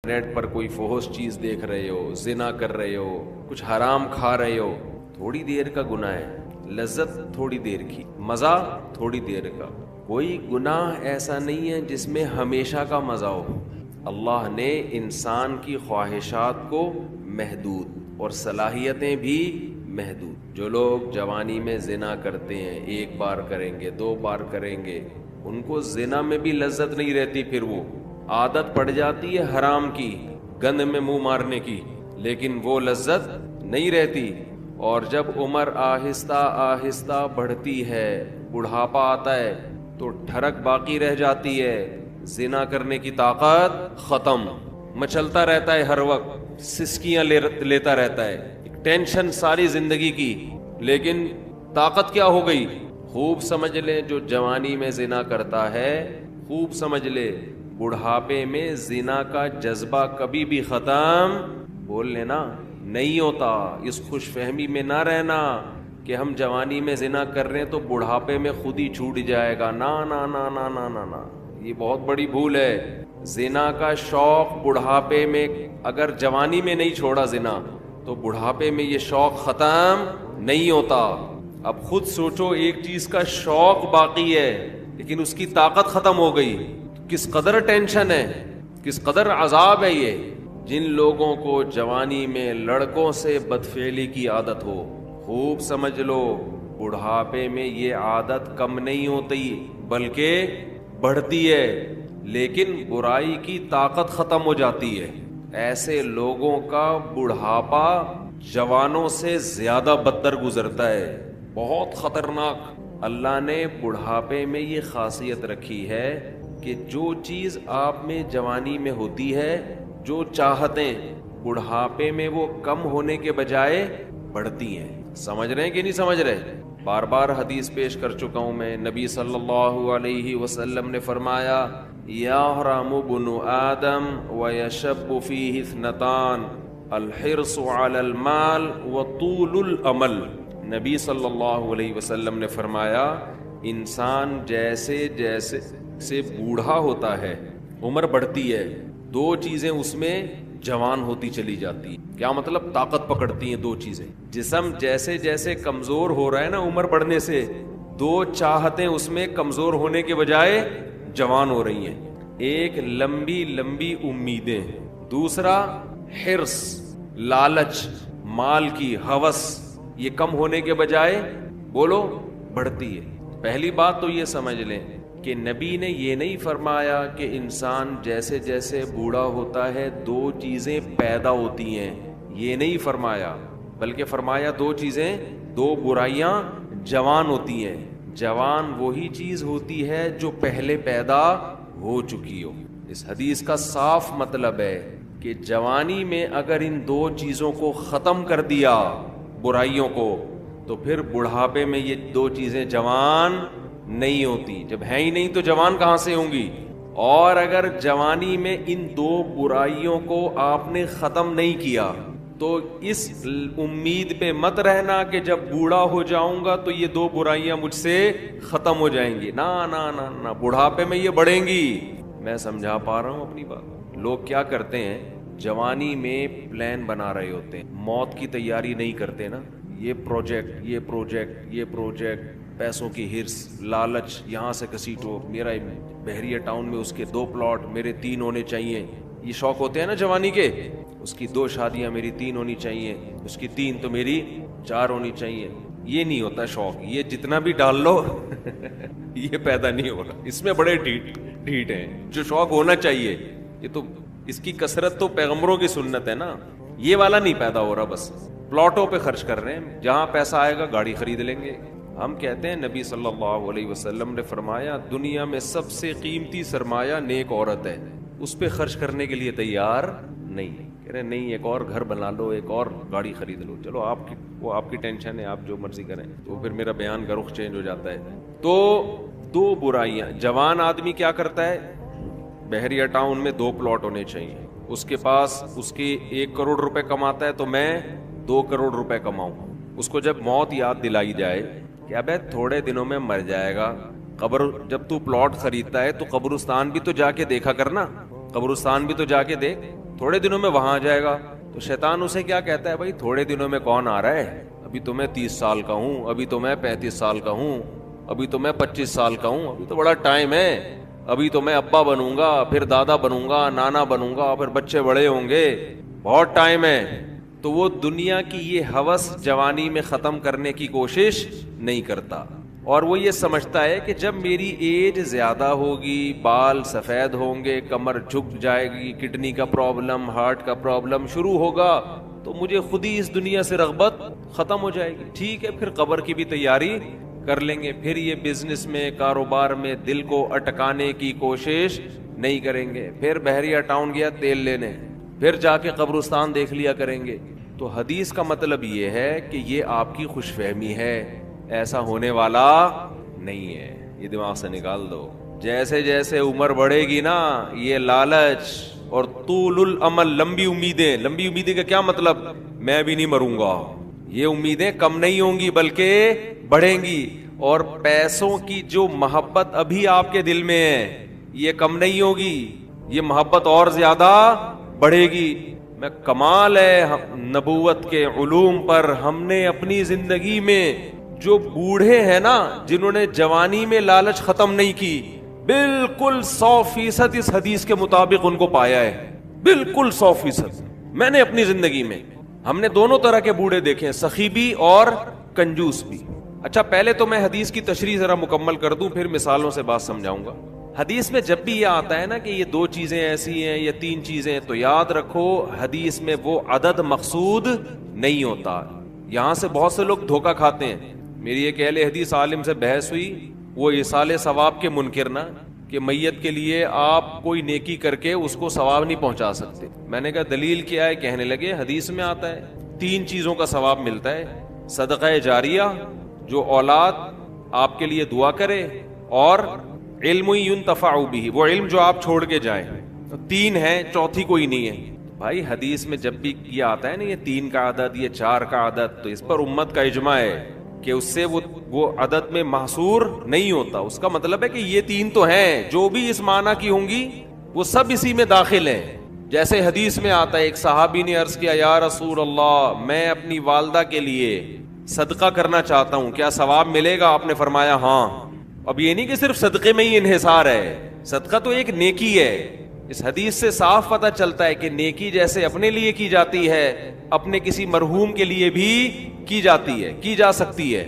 نیٹ پر کوئی فحش چیز دیکھ رہے ہو، زنا کر رہے ہو، کچھ حرام کھا رہے ہو، تھوڑی دیر کا گناہ ہے، لذت تھوڑی دیر کی، مزہ تھوڑی دیر کا. کوئی گناہ ایسا نہیں ہے جس میں ہمیشہ کا مزہ ہو. اللہ نے انسان کی خواہشات کو محدود اور صلاحیتیں بھی محدود. جو لوگ جوانی میں زنا کرتے ہیں، ایک بار کریں گے، 2 بار کریں گے، ان کو زنا میں بھی لذت نہیں رہتی، پھر وہ عادت پڑ جاتی ہے حرام کی، گند میں منہ مارنے کی، لیکن وہ لذت نہیں رہتی. اور جب عمر آہستہ آہستہ بڑھتی ہے، بڑھاپا آتا ہے، تو ٹھڑک باقی رہ جاتی ہے، زنا کرنے کی طاقت ختم، مچلتا رہتا ہے، ہر وقت سسکیاں لیتا رہتا ہے، ٹینشن ساری زندگی کی. لیکن طاقت کیا ہو گئی؟ خوب سمجھ لے، جو جوانی میں زنا کرتا ہے، خوب سمجھ لے، بڑھاپے میں زنا کا جذبہ کبھی بھی ختم، بول لینا، نہیں ہوتا. اس خوش فہمی میں نہ رہنا کہ ہم جوانی میں زنا کر رہے ہیں تو بڑھاپے میں خود ہی چھوٹ جائے گا. نا نا نا نا نا نا نا، یہ بہت بڑی بھول ہے. زنا کا شوق بڑھاپے میں، اگر جوانی میں نہیں چھوڑا زنا تو بڑھاپے میں یہ شوق ختم نہیں ہوتا. اب خود سوچو، ایک چیز کا شوق باقی ہے لیکن اس کی طاقت ختم ہو گئی، کس قدر ٹینشن ہے، کس قدر عذاب ہے یہ. جن لوگوں کو جوانی میں لڑکوں سے بدفعلی کی عادت ہو، خوب سمجھ لو، بڑھاپے میں یہ عادت کم نہیں ہوتی بلکہ بڑھتی ہے، لیکن برائی کی طاقت ختم ہو جاتی ہے. ایسے لوگوں کا بڑھاپا جوانوں سے زیادہ بدتر گزرتا ہے، بہت خطرناک. اللہ نے بڑھاپے میں یہ خاصیت رکھی ہے کہ جو چیز آپ میں جوانی میں ہوتی ہے، جو چاہتیں بڑھاپے میں وہ کم ہونے کے بجائے بڑھتی ہیں. سمجھ رہے ہیں کہ نہیں سمجھ رہے؟ بار بار حدیث پیش کر چکا ہوں میں. نبی صلی اللہ علیہ وسلم نے فرمایا، یحرم ابن آدم ویشب فیہ اثنتان، الحرص علی المال وطول الامل. نبی صلی اللہ علیہ وسلم نے فرمایا، انسان جیسے جیسے سے بوڑھا ہوتا ہے، عمر بڑھتی ہے، 2 چیزیں اس میں جوان ہوتی چلی جاتی ہیں. کیا مطلب؟ طاقت پکڑتی ہیں 2 چیزیں. جسم جیسے جیسے کمزور ہو رہا ہے نا عمر بڑھنے سے، 2 چاہتیں اس میں کمزور ہونے کے بجائے جوان ہو رہی ہیں. ایک لمبی لمبی امیدیں، دوسرا حرص، لالچ، مال کی ہوس، یہ کم ہونے کے بجائے بولو بڑھتی ہے. پہلی بات تو یہ سمجھ لیں کہ نبی نے یہ نہیں فرمایا کہ انسان جیسے جیسے بوڑھا ہوتا ہے 2 چیزیں پیدا ہوتی ہیں، یہ نہیں فرمایا، بلکہ فرمایا 2 چیزیں، 2 برائیاں جوان ہوتی ہیں. جوان وہی چیز ہوتی ہے جو پہلے پیدا ہو چکی ہو. اس حدیث کا صاف مطلب ہے کہ جوانی میں اگر ان 2 چیزوں کو ختم کر دیا، برائیوں کو، تو پھر بڑھاپے میں یہ 2 چیزیں جوان نہیں ہوتی. جب ہیں ہی نہیں تو جوان کہاں سے ہوں گی؟ اور اگر جوانی میں ان 2 برائیوں کو آپ نے ختم نہیں کیا تو اس امید پہ مت رہنا کہ جب بوڑھا ہو جاؤں گا تو یہ 2 برائیاں مجھ سے ختم ہو جائیں گی. نا نا نا نا، بڑھاپے میں یہ بڑھیں گی. میں سمجھا پا رہا ہوں اپنی بات؟ لوگ کیا کرتے ہیں، جوانی میں پلان بنا رہے ہوتے ہیں، موت کی تیاری نہیں کرتے نا. یہ پروجیکٹ، یہ پروجیکٹ، یہ پروجیکٹ، پیسوں کی ہرس، لالچ، یہاں سے گھسیٹو، میرا بحریہ ٹاؤن میں اس کے 2 پلاٹ، میرے 3 ہونے چاہیے. یہ شوق ہوتے ہیں نا جوانی کے، اس کی 2 شادیاں، میری 3 ہونی چاہیے، اس کی 3 تو میری 4 ہونی چاہیے. یہ نہیں ہوتا شوق، یہ جتنا بھی ڈال لو یہ پیدا نہیں ہوگا. اس میں بڑے ڈھیٹ ہیں. جو شوق ہونا چاہیے، یہ تو اس کی کثرت تو پیغمبروں کی سنت ہے نا. یہ والا نہیں پیدا ہو رہا، بس پلاٹوں پہ خرچ کر رہے ہیں، جہاں پیسہ آئے گا گاڑی خرید لیں گے. ہم کہتے ہیں نبی صلی اللہ علیہ وسلم نے فرمایا، دنیا میں سب سے قیمتی سرمایہ نیک عورت ہے، اس پہ خرچ کرنے کے لیے تیار نہیں. کہہ رہے نہیں، ایک اور گھر بنا لو، ایک اور گاڑی خرید لو. چلو آپ کی ٹینشن ہے، آپ جو مرضی کریں. تو پھر میرا بیان کا رخ چینج ہو جاتا ہے. تو 2 برائیاں. جوان آدمی کیا کرتا ہے، بحریہ ٹاؤن میں 2 پلاٹ ہونے چاہیے، اس کے پاس اس کے 1 کروڑ روپے کماتا ہے تو میں 2 کروڑ روپے کماؤں. اس کو جب موت یاد دلائی جائے کہ ابے تھوڑے دنوں میں مر جائے گا، قبر، جب تو پلاٹ خریدتا ہے تو قبرستان بھی تو جا کے دیکھا کرنا، قبرستان بھی تو جا کے دیکھ، تھوڑے دنوں میں وہاں جائے گا. تو شیطان اسے کیا کہتا ہے، بھائی تھوڑے دنوں میں کون آ رہا ہے، ابھی تو میں 30 سال کا ہوں، ابھی تو میں 35 سال کا ہوں، ابھی تو میں 25 سال کا ہوں، ابھی تو بڑا ٹائم ہے، ابھی تو میں ابا بنوں گا، پھر دادا بنوں گا، نانا بنوں گا، پھر بچے بڑے ہوں گے، بہت ٹائم ہے. تو وہ دنیا کی یہ ہوس جوانی میں ختم کرنے کی کوشش نہیں کرتا، اور وہ یہ سمجھتا ہے کہ جب میری ایج زیادہ ہوگی، بال سفید ہوں گے، کمر جھک جائے گی، کڈنی کا پرابلم، ہارٹ کا پرابلم شروع ہوگا، تو مجھے خود ہی اس دنیا سے رغبت ختم ہو جائے گی. ٹھیک ہے، پھر قبر کی بھی تیاری کر لیں گے، پھر یہ بزنس میں، کاروبار میں دل کو اٹکانے کی کوشش نہیں کریں گے، پھر بحریہ ٹاؤن گیا تیل لینے، پھر جا کے قبرستان دیکھ لیا کریں گے. تو حدیث کا مطلب یہ ہے کہ یہ آپ کی خوش فہمی ہے، ایسا ہونے والا نہیں ہے. یہ دماغ سے نکال دو. جیسے جیسے عمر بڑھے گی نا، یہ لالچ اور طول الامل، لمبی امیدیں کا کیا مطلب؟ میں بھی نہیں مروں گا، یہ امیدیں کم نہیں ہوں گی بلکہ بڑھیں گی. اور پیسوں کی جو محبت ابھی آپ کے دل میں ہے یہ کم نہیں ہوگی، یہ محبت اور زیادہ بڑھے گی. میں کمال ہے نبوت کے علوم پر، ہم نے اپنی زندگی میں جو بوڑھے ہیں نا، جنہوں نے جوانی میں لالچ ختم نہیں کی، بالکل 100% اس حدیث کے مطابق ان کو پایا ہے، بالکل 100%. میں نے اپنی زندگی میں، ہم نے دونوں طرح کے بوڑھے دیکھے ہیں، سخی بھی اور کنجوس بھی. اچھا، پہلے تو میں حدیث کی تشریح ذرا مکمل کر دوں، پھر مثالوں سے بات سمجھاؤں گا. حدیث میں جب بھی یہ آتا ہے نا کہ یہ 2 چیزیں ایسی ہیں یا 3 چیزیں، تو یاد رکھو حدیث میں وہ عدد مقصود نہیں ہوتا. یہاں سے بہت سے لوگ دھوکہ کھاتے ہیں. میری ایک اہل حدیث عالم سے بحث ہوئی، وہ ایصال ثواب کے منکر نا، کہ میت کے لیے آپ کوئی نیکی کر کے اس کو ثواب نہیں پہنچا سکتے. میں نے کہا دلیل کیا ہے؟ کہنے لگے حدیث میں آتا ہے 3 چیزوں کا ثواب ملتا ہے: صدقہ جاریہ، جو اولاد آپ کے لیے دعا کرے، اور علم ينتفع به، وہ علم جو آپ چھوڑ کے جائیں. 3 ہیں، چوتھی کوئی نہیں ہے. بھائی حدیث میں جب بھی یہ آتا ہے نا یہ 3 کا عدد، یہ 4 کا عدد، تو اس پر امت کا اجماع ہے کہ اس سے وہ عدد میں محصور نہیں ہوتا. اس کا مطلب ہے کہ یہ 3 تو ہیں، جو بھی اس معنی کی ہوں گی وہ سب اسی میں داخل ہیں. جیسے حدیث میں آتا ہے، ایک صحابی نے عرض کیا، یا رسول اللہ، میں اپنی والدہ کے لیے صدقہ کرنا چاہتا ہوں، کیا ثواب ملے گا؟ آپ نے فرمایا ہاں. اب یہ نہیں کہ صرف صدقے میں ہی انحصار ہے، صدقہ تو ایک نیکی ہے. اس حدیث سے صاف پتہ چلتا ہے کہ نیکی جیسے اپنے لیے کی جاتی ہے، اپنے کسی مرحوم کے لیے بھی کی جاتی ہے، کی جا سکتی ہے.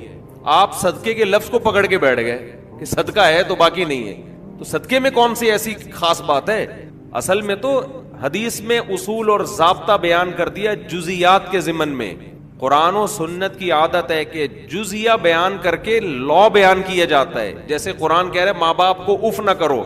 آپ صدقے کے لفظ کو پکڑ کے بیٹھ گئے کہ صدقہ ہے تو باقی نہیں ہے، تو صدقے میں کون سی ایسی خاص بات ہے؟ اصل میں تو حدیث میں اصول اور ضابطہ بیان کر دیا جزیات کے ضمن میں. قرآن و سنت کی عادت ہے کہ جزیہ بیان کر کے لا بیان کیا جاتا ہے. جیسے قرآن کہہ رہے ماں باپ کو اف نہ کرو،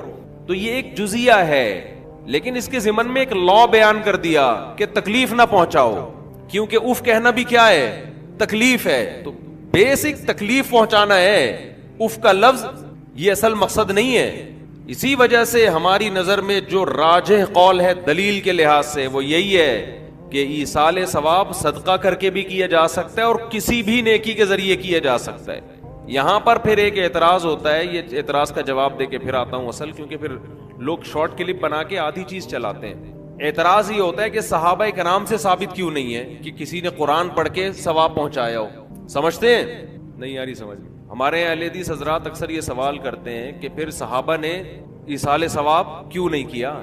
تو یہ ایک جزیہ ہے، لیکن اس کے ضمن میں ایک لا بیان کر دیا کہ تکلیف نہ پہنچاؤ، کیونکہ اف کہنا بھی کیا ہے؟ تکلیف ہے. تو بیسک تکلیف پہنچانا ہے. اف کا لفظ یہ اصل مقصد نہیں ہے. اسی وجہ سے ہماری نظر میں جو راجح قول ہے دلیل کے لحاظ سے وہ یہی ہے کہ ایصال ثواب صدقہ کر کے بھی کیا جا سکتا ہے اور کسی بھی نیکی کے ذریعے کیا جا سکتا ہے. یہاں پر پھر ایک اعتراض ہوتا ہے، یہ اعتراض کا جواب دے کے پھر آتا ہوں اصل، کیونکہ پھر لوگ شارٹ کلپ بنا کے آدھی چیز چلاتے ہیں. اعتراض یہ ہوتا ہے کہ صحابہ کرام سے ثابت کیوں نہیں ہے کہ کسی نے قرآن پڑھ کے ثواب پہنچایا ہو. سمجھتے ہیں؟ نہیں آ رہی سمجھ میں. ہمارے اہل حدیث حضرات اکثر یہ سوال کرتے ہیں کہ پھر صحابہ نے ایصال ثواب کیوں نہیں کیا.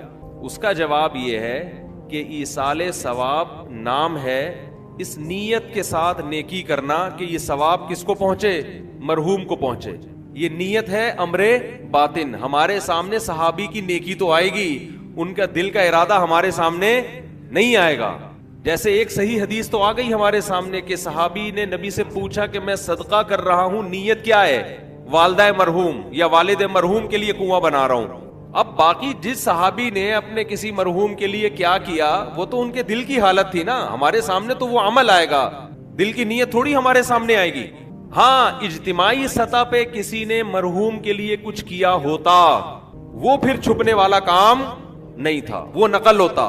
اس کا جواب یہ ہے کہ ایصال ثواب نام ہے اس نیت کے ساتھ نیکی کرنا کہ یہ ثواب کس کو پہنچے؟ مرحوم کو پہنچے. یہ نیت ہے امر باطن. ہمارے سامنے صحابی کی نیکی تو آئے گی، ان کا دل کا ارادہ ہمارے سامنے نہیں آئے گا. جیسے ایک صحیح حدیث تو آ گئی ہمارے سامنے کہ صحابی نے نبی سے پوچھا کہ میں صدقہ کر رہا ہوں، نیت کیا ہے؟ والدہ مرحوم یا والد مرحوم کے لیے کنواں بنا رہا ہوں. اب باقی جس صحابی نے اپنے کسی مرحوم کے لیے کیا کیا وہ تو ان کے دل کی حالت تھی نا. ہمارے سامنے تو وہ عمل آئے گا، دل کی نیت تھوڑی ہمارے سامنے آئے گی. ہاں اجتماعی سطح پہ کسی نے مرحوم کے لیے کچھ کیا ہوتا وہ پھر چھپنے والا کام نہیں تھا، وہ نقل ہوتا،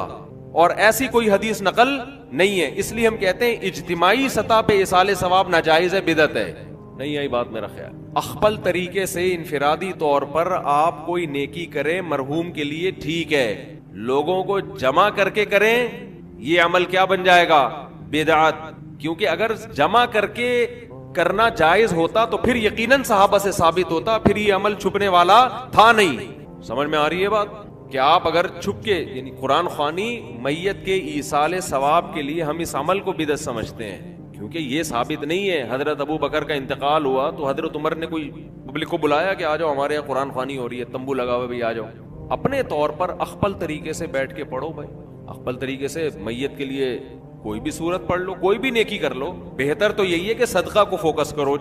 اور ایسی کوئی حدیث نقل نہیں ہے. اس لیے ہم کہتے ہیں اجتماعی سطح پہ ایصال ثواب ناجائز ہے، بدعت ہے. نہیں آئی بات میرا خیال. اخبل طریقے سے انفرادی طور پر آپ کوئی نیکی کریں مرحوم کے لیے ٹھیک ہے، لوگوں کو جمع کر کے کریں یہ عمل کیا بن جائے گا؟ بدعت. کیونکہ اگر جمع کر کے کرنا جائز ہوتا تو پھر یقیناً صحابہ سے ثابت ہوتا، پھر یہ عمل چھپنے والا تھا نہیں. سمجھ میں آ رہی ہے بات؟ کہ آپ اگر چھپ کے یعنی قرآن خوانی میت کے ایصال ثواب کے لیے ہم اس عمل کو بدعت سمجھتے ہیں، کیونکہ یہ ثابت نہیں ہے. حضرت ابو بکر کا انتقال ہوا تو حضرت عمر نے کوئی پبلک کو بلایا کہ آ جاؤ ہمارے یہاں قرآن خوانی ہو رہی ہے، تمبو لگا ہوا بھی آ جاؤ. اپنے طور پر اخپل طریقے سے بیٹھ کے پڑھو بھائی، اخپل طریقے سے میت کے لیے کوئی بھی سورت پڑھ لو، کوئی بھی نیکی کر لو. بہتر تو یہی ہے کہ صدقہ کو فوکس کرو،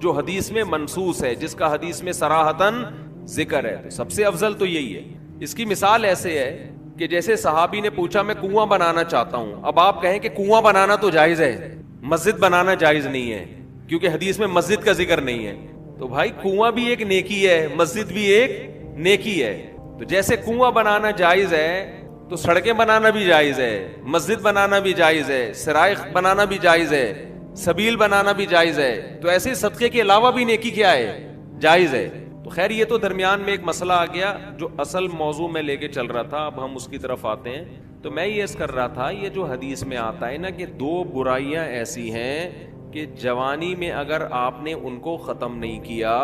جو حدیث میں منصوص ہے، جس کا حدیث میں صراحتاً ذکر ہے. سب سے افضل تو یہی ہے. اس کی مثال ایسے ہے کہ جیسے صحابی نے پوچھا میں کنواں بنانا چاہتا ہوں. اب آپ کہیں کہ کنواں بنانا تو جائز ہے، مسجد بنانا جائز نہیں ہے، کیونکہ حدیث میں مسجد کا ذکر نہیں ہے. تو بھائی کنواں بھی ایک نیکی ہے، مسجد بھی ایک نیکی ہے. تو جیسے کنواں بنانا جائز ہے تو سڑکیں بنانا بھی جائز ہے، مسجد بنانا بھی جائز ہے، سرائے بنانا بھی جائز ہے، سبیل بنانا بھی جائز ہے. تو ایسے صدقے کے علاوہ بھی نیکی کیا ہے؟ جائز ہے. تو خیر یہ تو درمیان میں ایک مسئلہ آ گیا جو اصل موضوع میں لے کے چل رہا تھا. اب ہم اس کی طرف آتے ہیں. تو میں یہ عرض کر رہا تھا یہ جو حدیث میں آتا ہے نا کہ 2 برائیاں ایسی ہیں کہ جوانی میں اگر آپ نے ان کو ختم نہیں کیا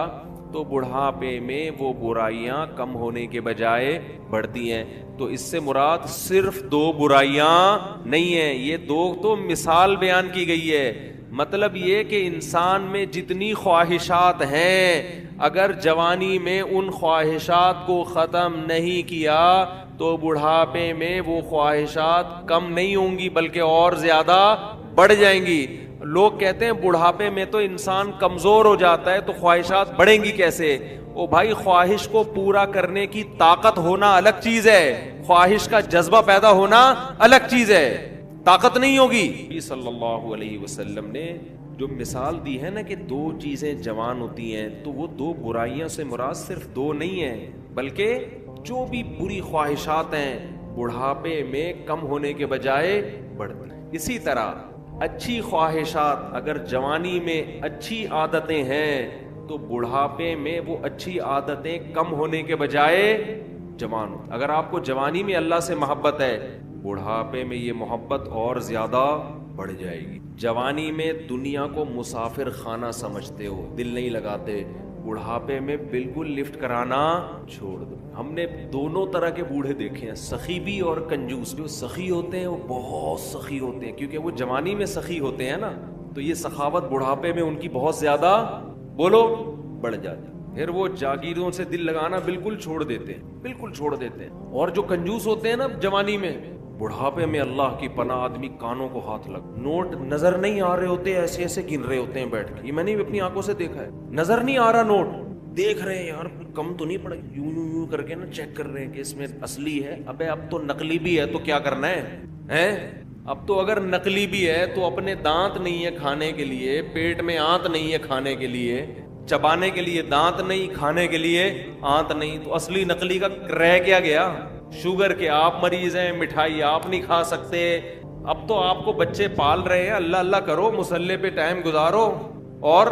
تو بڑھاپے میں وہ برائیاں کم ہونے کے بجائے بڑھتی ہیں. تو اس سے مراد صرف 2 برائیاں نہیں ہیں، یہ 2 تو مثال بیان کی گئی ہے. مطلب یہ کہ انسان میں جتنی خواہشات ہیں اگر جوانی میں ان خواہشات کو ختم نہیں کیا تو بڑھاپے میں وہ خواہشات کم نہیں ہوں گی بلکہ اور زیادہ بڑھ جائیں گی. لوگ کہتے ہیں بڑھاپے میں تو انسان کمزور ہو جاتا ہے تو خواہشات بڑھیں گی کیسے؟ او بھائی خواہش کو پورا کرنے کی طاقت ہونا الگ چیز ہے، خواہش کا جذبہ پیدا ہونا الگ چیز ہے، طاقت نہیں ہوگی. صلی اللہ علیہ وسلم نے جو مثال دی ہے نا کہ 2 چیزیں جوان ہوتی ہیں تو وہ 2 برائیاں سے مراد صرف 2 نہیں ہیں بلکہ جو بھی بری خواہشات ہیں بڑھاپے میں کم ہونے کے بجائے بڑھتی ہیں. اسی طرح اچھی خواہشات اگر جوانی میں اچھی عادتیں ہیں تو بڑھاپے میں وہ اچھی عادتیں کم ہونے کے بجائے جوان. اگر آپ کو جوانی میں اللہ سے محبت ہے بڑھاپے میں یہ محبت اور زیادہ بڑھ جائے گی. جوانی میں دنیا کو مسافر خانہ سمجھتے ہو، دل نہیں لگاتے، بڑھاپے میں بالکل لفٹ کرانا چھوڑ دو. ہم نے دونوں طرح کے بوڑھے دیکھے ہیں، سخی بھی اور کنجوس. جو سخی ہوتے ہیں وہ بہت سخی ہوتے ہیں کیونکہ وہ جوانی میں سخی ہوتے ہیں نا، تو یہ سخاوت بڑھاپے میں ان کی بہت زیادہ بولو بڑھ جاتی. پھر وہ جاگیروں سے دل لگانا بالکل چھوڑ دیتے ہیں، بالکل چھوڑ دیتے ہیں. اور جو کنجوس ہوتے ہیں نا جوانی میں، بڑھاپے میں اللہ کی پناہ آدمی کانوں کو ہاتھ لگ، نوٹ نظر نہیں آ رہے ہوتے، ایسے ایسے گن رہے ہوتے ہیں بیٹھ کے. یہ میں نے اپنی آنکھوں سے دیکھا ہے، نظر نہیں آ رہا نوٹ، دیکھ رہے ہیں یار کم تو نہیں پڑا، یوں یوں یوں کر کے نا چیک کر رہے ہیں کہ اس میں اصلی ہے. ابے اب تو نقلی بھی ہے تو کیا کرنا ہے؟ اب تو اگر نقلی بھی ہے تو اپنے دانت نہیں ہے کھانے کے لیے، پیٹ میں آنت نہیں ہے کھانے کے لیے، چبانے کے لیے دانت نہیں، کھانے کے لیے آنت نہیں، تو اصلی نقلی کا رہ کیا گیا؟ شوگر کے آپ مریض ہیں، مٹھائی آپ نہیں کھا سکتے. اب تو آپ کو بچے پال رہے ہیں، اللہ اللہ کرو، مصلے پہ ٹائم گزارو اور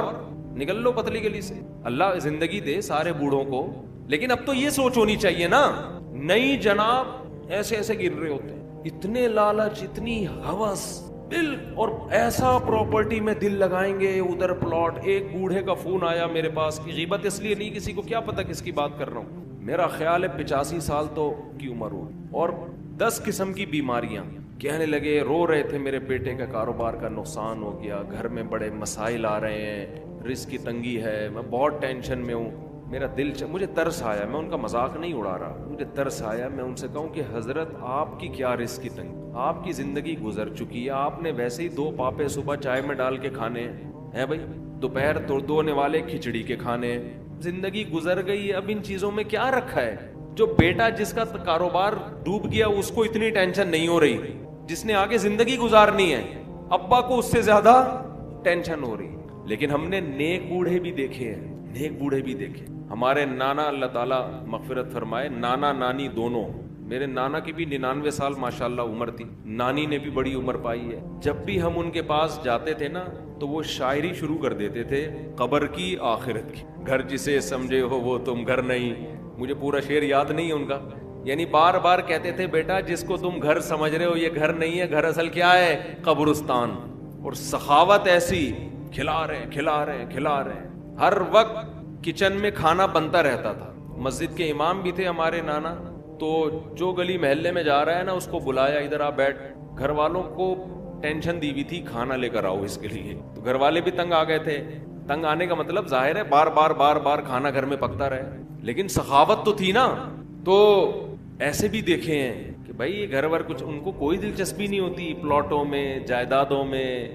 نکل لو پتلی گلی سے. اللہ زندگی دے سارے بوڑھوں کو، لیکن اب تو یہ سوچ ہونی چاہیے نا. نہیں جناب ایسے ایسے گر رہے ہوتے ہیں، اتنے لالچ، اتنی ہوس، دل، اور ایسا پراپرٹی میں دل لگائیں گے، ادھر پلاٹ. ایک بوڑھے کا فون آیا میرے پاس، کی غیبت اس لیے نہیں، کسی کو کیا پتا کس کی بات کر رہا ہوں، میرا خیال ہے 85 سال تو کی عمر ہو اور 10 قسم کی بیماریاں. کہنے لگے، رو رہے تھے میرے بیٹے کا کاروبار کا نقصان ہو گیا، گھر میں بڑے مسائل آ رہے ہیں، رزق کی تنگی ہے، میں بہت ٹینشن میں ہوں. میرا دل مجھے ترس آیا، میں ان کا مذاق نہیں اڑا رہا، مجھے ترس آیا. میں ان سے کہوں کہ حضرت آپ کی کیا رزق کی تنگی، آپ کی زندگی گزر چکی ہے، آپ نے ویسے ہی 2 پاپے صبح چائے میں ڈال کے کھانے ہیں بھائی، دوپہر دھونے والے کھچڑی کے کھانے، زندگی گزر گئی. اب ان چیزوں میں کیا رکھا ہے؟ جو بیٹا جس کا کاروبار ڈوب گیا اس کو اتنی ٹینشن نہیں ہو رہی، جس نے آگے زندگی گزارنی ہے ابا کو اس سے زیادہ ٹینشن ہو رہی. لیکن ہم نے نیک بوڑھے بھی دیکھے ہیں، نیک بوڑھے بھی دیکھے. ہمارے نانا اللہ تعالیٰ مغفرت فرمائے، نانا نانی دونوں، میرے نانا کی بھی 99 سال ماشاءاللہ عمر تھی، نانی نے بھی بڑی عمر پائی ہے. جب بھی ہم ان کے پاس جاتے تھے نا تو وہ شاعری شروع کر دیتے تھے، قبر کی آخرت کی. گھر جسے سمجھے ہو وہ تم گھر نہیں. مجھے پورا شعر یاد نہیں ہے ان کا، یعنی بار بار کہتے تھے بیٹا جس کو تم گھر سمجھ رہے ہو یہ گھر نہیں ہے، گھر اصل کیا ہے؟ قبرستان. اور سخاوت ایسی، کھلا رہے کھلا رہے کھلا رہے، ہر وقت کچن میں کھانا بنتا رہتا تھا. مسجد کے امام بھی تھے ہمارے نانا، تو جو گلی محلے میں جا رہا ہے نا اس کو بلایا, ادھر آپ بیٹھ. گھر والوں کو ٹینشن دی ہوئی تھی کھانا لے کر آؤ اس کے لیے, تو گھر والے بھی تنگ آ گئے تھے. تنگ آنے کا مطلب ظاہر ہے بار بار کھانا گھر میں پکتا رہے, لیکن سخاوت تو تھی نا. تو ایسے بھی دیکھے ہیں کہ بھائی یہ گھر ور کچھ ان کو کوئی دلچسپی نہیں ہوتی پلاٹوں میں, جائیدادوں میں,